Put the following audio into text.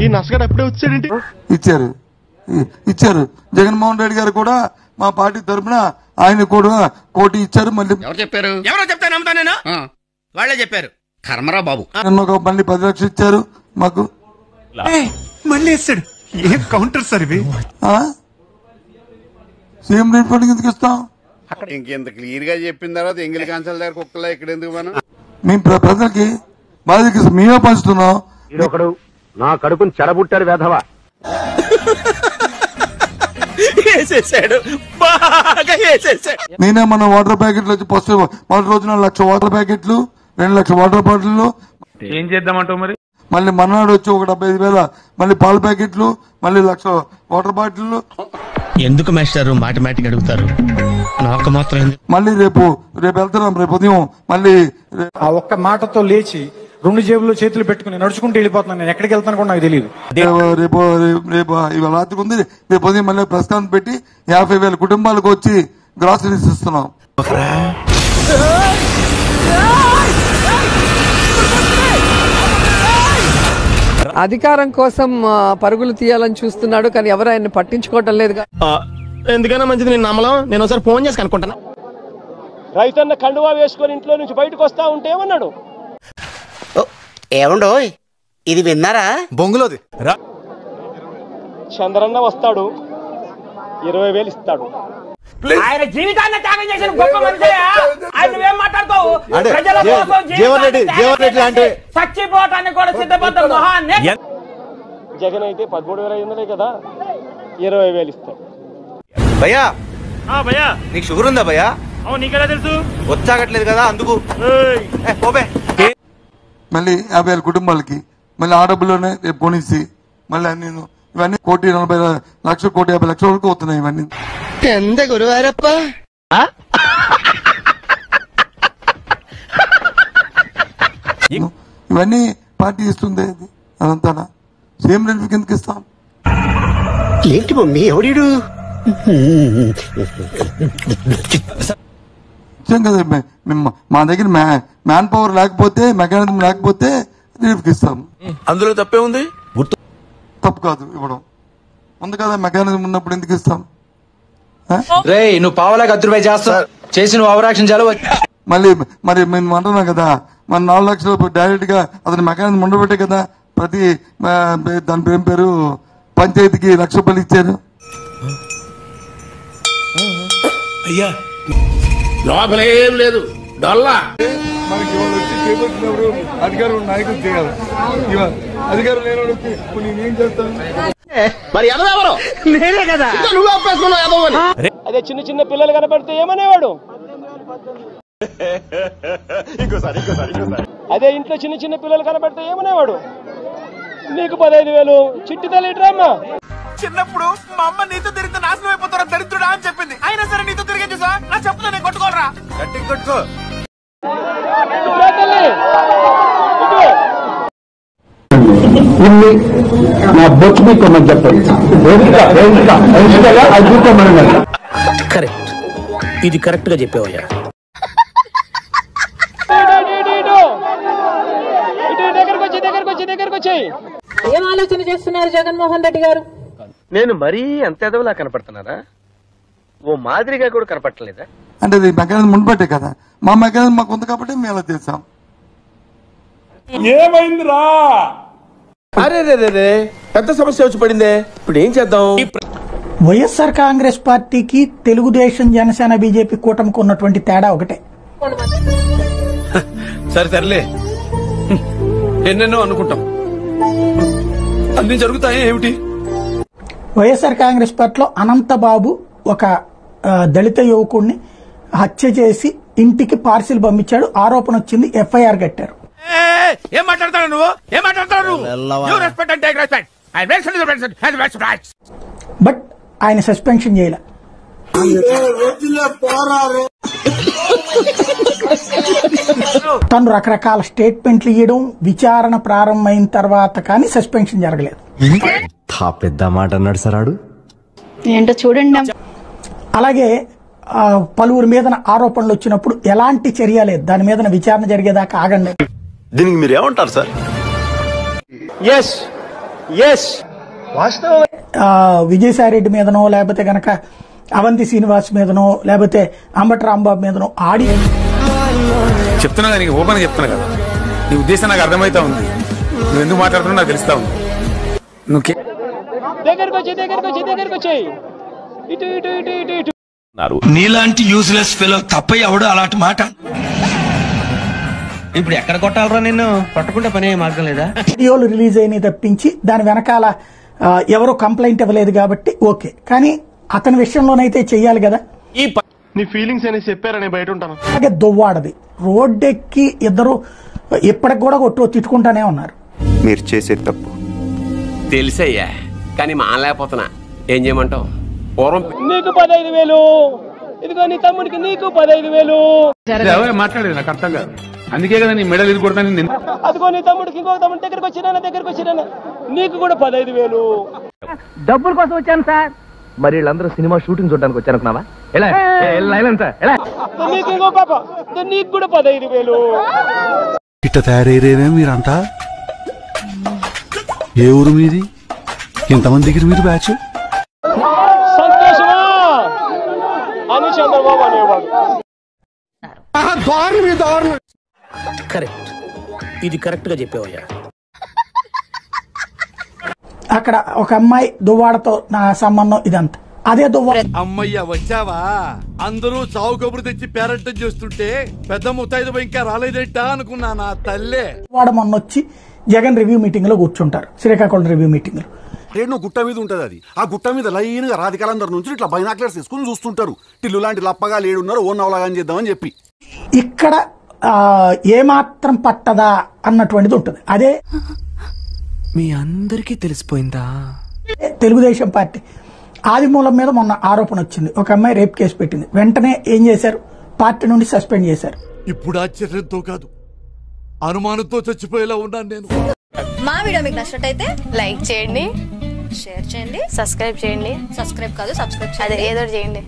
ఈ నష్టగాడు అప్పుడే వచ్చాడేంటి? ఇచ్చారు జగన్మోహన్ రెడ్డి గారు కూడా మా పార్టీ తరఫున ఆయన కూడా కోటి ఇచ్చారు. మళ్ళీ ఎవరు చెప్పారు? ఎవరో చెప్తే నమ్ముతానేనా? వాళ్ళే చెప్పారు. కర్మరా బాబు. మళ్ళీ 10 లక్షలు ఇచ్చారు మాకు. మళ్ళీ ఇస్తాడు. ఏం కౌంటర్ సార్ ఇవి? సీఎం రిలీఫ్ ఫండ్ ఎందుకు ఇస్తాం? ఇంకెంత క్లియర్ గా చెప్పిన తర్వాత ఎంగిలి కాంచాల దగ్గర కుక్కలా ఇక్కడ ఎందుకు మనం? మేము ప్రజలకి బాధ్యత మేమే పంచుతున్నాం. ఇదొకడు నా కడుపుని చెడబుట్టాడు వేధవా. నేనే మన వాటర్ ప్యాకెట్లు వచ్చి ఫస్ట్ మొదటి రోజున 1,00,000 వాటర్ ప్యాకెట్లు, 2,00,000 వాటర్ బాటిల్. ఏం చేద్దామంటావు మరి? మళ్ళీ మన్నాడు వచ్చి ఒక 75,000 మళ్ళీ పాల ప్యాకెట్లు, మళ్ళీ 1,00,000 వాటర్ బాటిల్. ఎందుకు మాస్టారు మాటిమాటికి అడుగుతారు? నాకు మాత్రం మళ్ళీ రేపు వెళ్తున్నాం. రేపు ఉదయం మళ్ళీ ఆ ఒక్క మాటతో లేచి 2 జేబుల్లో చేతులు పెట్టుకుని నడుచుకుంటూ వెళ్ళిపోతున్నాను. నేను ఎక్కడికి వెళ్తాను కూడా నాకు తెలియదు. రేపు ఇవాళ రాత్రికి ఉంది. రేపు ఉదయం మళ్ళీ ప్రస్థానం పెట్టి 50,000 కుటుంబాలకు వచ్చి గ్రాసరీస్ ఇస్తున్నాం. అధికారం కోసం పరుగులు తీయాలని చూస్తున్నాడు, కానీ ఎవరు ఆయన పట్టించుకోవటం లేదు. ఎందుకైనా మంచిది నేను నమ్మలం. నేను ఒకసారి ఫోన్ చేసి కనుక్కుంటాను. రైతన్న కండువా వేసుకొని ఇంట్లో నుంచి బయటకు వస్తా ఉంటే ఏమన్నాడు? ఏమండో ఇది విన్నారా? బొంగులోది చంద్రన్న వస్తాడు, 20,000 ఇస్తాడు. ఆయన జీవితాన్ని త్యాగం చేసిన గొప్ప మనిషి. ఆయన నువ్వేం మాట్లాడతావు? ప్రజల కోసం చచ్చిపోవటానికి కూడా సిద్ధపడ్డ మహాన్ని. జగన్ అయితే 13,500 కదా, 20,000 ఇస్తాడు. భయ్యా నీకు షుగర్ ఉందా భయ్యా? నీకెలా తెలుసు? వచ్చాగట్లేదు కదా అందుకు. మళ్ళీ 50,000 కుటుంబాలకి మళ్ళీ ఆ డబ్బులోనే రేపు కొనిసి మళ్ళీ నేను ఇవన్నీ 1,40,00,000 1,50,00,000 వరకు అవుతున్నాయి. ఇవన్నీ ఎంత గురువారప్ప. ఇవన్నీ పార్టీ ఇస్తుంది. అదంతా సీఎం రిలీఫ్ కిందకి ఇస్తాం. ఏంటి మమ్మీ ఎవడు? కదా మా దగ్గర మ్యాన్ పవర్ లేకపోతే, మెకానిజం లేకపోతే రిలీఫ్కి ఇస్తాం. అందులో తప్పే ఉంది? తప్పు కాదు ఇవ్వడం. ఉంది కదా మెకానిజం ఉన్నప్పుడు ఎందుకు ఇస్తాం? నువ్వు పావలాగా 10 రూపాయలు చేస్తావు చేసి నువ్వు అవరాక్షన్ చాలు. మరి మేము అంటున్నాం కదా, మన 4 లక్షలు డైరెక్ట్ గా అతని మెకానిజం ఉండబట్టే కదా ప్రతి దాని పేరు పంచాయతీకి 1,00,000 రూపాయలు ఇచ్చారు. అయ్యా లోపలేం లేదు డొల్లా. మనకి ఇవాళ వచ్చి చేపట్టినప్పుడు అధికారులు నాయకులు చేయాలి. ఇవాళ అధికారులు లేని వచ్చి నేనేం చేస్తాను? మరి ఎవరెవరు నేనే కదా. నువ్వు ఆపేసుకున్నావు. అదే చిన్న చిన్న పిల్లలు కనపడితే ఏమనేవాడు? అదే ఇంట్లో చిన్న చిన్న పిల్లలు కనపడితే ఏమనేవాడు? నీకు 15,000 చిట్టి తల్లి డ్రామా. చిన్నప్పుడు మా అమ్మ నీతో తిరిగితే నాశనం అయిపోతారా దరిద్రుడా అని చెప్పింది. అయినా సరే నీతో తిరిగే చూసా నా చెప్పుతో నేను కొట్టుకోరా. గట్టి కొట్టుకో కరెక్ట్. ఇది కరెక్ట్ గా చెప్పావయ్యా. ఏం ఆలోచన చేస్తున్నారు జగన్మోహన్ రెడ్డి గారు? నేను మరీ అంత ఎదవలా కనపడుతున్నారా? ఓ మాదిరిగా కూడా కనపడలేదా? అంటే అది మెకానిజం మున్పట్టే కదా, మా మెకానిజం మాకు ఉంది కాబట్టి మేము అలా చేసాం. ఏమైందిరా? అరే రే పెద్ద సమస్య వచ్చి పడిందే. ఇప్పుడు ఏం చేద్దాం? వైఎస్ఆర్ కాంగ్రెస్ పార్టీకి తెలుగుదేశం, జనసేన, బీజేపీ కూటమికి ఉన్నటువంటి తేడా ఒకటే. సరేలే ఎన్నెన్నో అనుకుంటాం, అన్ని జరుగుతాయి ఏమిటి? వైఎస్ఆర్ కాంగ్రెస్ పార్టీలో అనంతబాబు ఒక దళిత యువకుడిని హత్య చేసి ఇంటికి పార్సిల్ పంపించాడు. ఆరోపణ వచ్చింది, ఎఫ్ఐఆర్ కట్టారు. ఏం మాట్లాడతాడు నువ్వు? ఏం మాట్లాడతాడు? బట్ ఆయన సస్పెన్షన్ చేయలే. తను రకరకాల స్టేట్మెంట్లు ఇవ్వడం, విచారణ ప్రారంభమైన తర్వాత కానీ సస్పెన్షన్ జరగలేదు. పెద్ద మాట అన్నాడు సరాడు ఏంటో చూడండి. అలాగే పలువురి మీద ఆరోపణలు వచ్చినప్పుడు ఎలాంటి చర్య లేదు, దాని మీద విచారణ జరిగేదాకా ఆగండి. దీనికి మీరు ఏమంటారు సార్? ఎస్ ఎస్ వాస్తవం. విజయసాయి రెడ్డి మీదనో లేకపోతే గనక అవంతి శ్రీనివాస్ మీదనో లేకపోతే అంబటి రాంబాబు మీదనో ఆడి చెప్తున్నా నీకు ఓపెన్ చెప్తున్నా కదా, నీ ఉద్దేశం నాకు అర్థమైతా ఉంది. నువ్వు ఎందుకు మాట్లాడుతున్నావు నాకు తెలుస్తా ఉంది. నువ్వు దగ్గరకు వచ్చాయి ఇటు ఇటు ఇటు ఇటు ఇటు. నీలాంటి యూజ్లెస్ ఫెలో తప్ప ఎవడు అలాంటి మాట. ఇప్పుడు ఎక్కడ కొట్టాలరా నిన్ను? పట్టుకుంటే పని మార్గం లేదా? వీడియోలు రిలీజ్ అయినాయి తప్పించి దాని వెనకాల ఎవరో కంప్లైంట్ ఇవ్వలేదు కాబట్టి ఓకే, కానీ అతని విషయంలోనైతే చెయ్యాలి కదా. నీ ఫీలింగ్స్ అని చెప్పారని బయట ఉంటాను. అలాగే దువ్వాడది రోడ్డెక్కి ఇద్దరు ఇప్పటికి కూడా తిట్టుకుంటానే ఉన్నారు. మీరు చేసే తప్పు తెలిసయ్యా, కానీ మానలేకపోతున్నా. ఏం చేయమంటావు? పూర్వం నీకు 15,000, ఇదిగో నీ తమ్ముడికి నీకు 15,000 మాట్లాడేది నాకు అర్థం కాదు. అందుకే కదా నీ మెడల్ ఇది కొడతాను. అదిగో నీ తమ్ముడికి ఇంకొక తమ్ముడి దగ్గరకు వచ్చినా నీకు కూడా 15,000. డబ్బుల కోసం వచ్చాను సార్. మరి వీళ్ళందరూ సినిమా షూటింగ్ చూడడానికి వచ్చారనుకున్నావా? నీకు ఇంకో పాప, నీకు కూడా 15,000. ఇట్ట తయారయ్యేనే మీరంతా? ఏ ఊరు మీది? ఎంతమంది దగ్గర మీరు బ్యాచ్? సంతోషమా అని చంద్రబాబు అనేవాడు. కరెక్ట్, ఇది కరెక్ట్ గా చెప్పావయ్యా. అక్కడ ఒక అమ్మాయి దువ్వాడతో నా సంబంధం ఇదంతా అదే దువ్వాడ. అమ్మయ్య వచ్చావా? అందరూ చావు కబురు తెచ్చి పేరంటం చేస్తుంటే పెద్ద ముత్తైదు ఇంకా రాలేదేంటా అనుకున్నా నా తల్లే. దువ్వాడ మొన్న వచ్చి జగన్ రివ్యూ మీటింగ్ లో కూర్చుంటారు, శ్రీకాకుళం రివ్యూ మీటింగ్ లో. రేణు గుట్ట మీద ఉంటది అది. ఆ గుట్ట మీద లైన్ గా రాధికాలందరి నుంచి ఇట్లా బైనాక్లర్స్ తీసుకుని చూస్తుంటారు. టిల్లు లాంటి లప్పగా లేడున్నారు, ఓ నవలాగా చేద్దామని చెప్పి. ఇక్కడ ఏమాత్రం పట్టదా అన్నటువంటిది ఉంటుంది. అదే మీ అందరికీ తెలిసిపోయిందా? తెలుగుదేశం పార్టీ ఆదిమూలం మీద మొన్న ఆరోపణ వచ్చింది, ఒక అమ్మాయి రేప్ కేసు పెట్టింది. వెంటనే ఏం చేశారు? పార్టీ నుండి సస్పెండ్ చేశారు. ఇప్పుడు ఆశ్చర్యంతో కాదు, అనుమానంతో చచ్చిపోయేలా ఉన్నాను నేను. మా వీడియో మీకు నచ్చినట్టయితే లైక్ చేయండి, షేర్ చేయండి, సబ్స్క్రైబ్ చేయండి. సబ్స్క్రైబ్ కాదు, సబ్స్క్రైబ్ చేయండి, ఏదో చేయండి.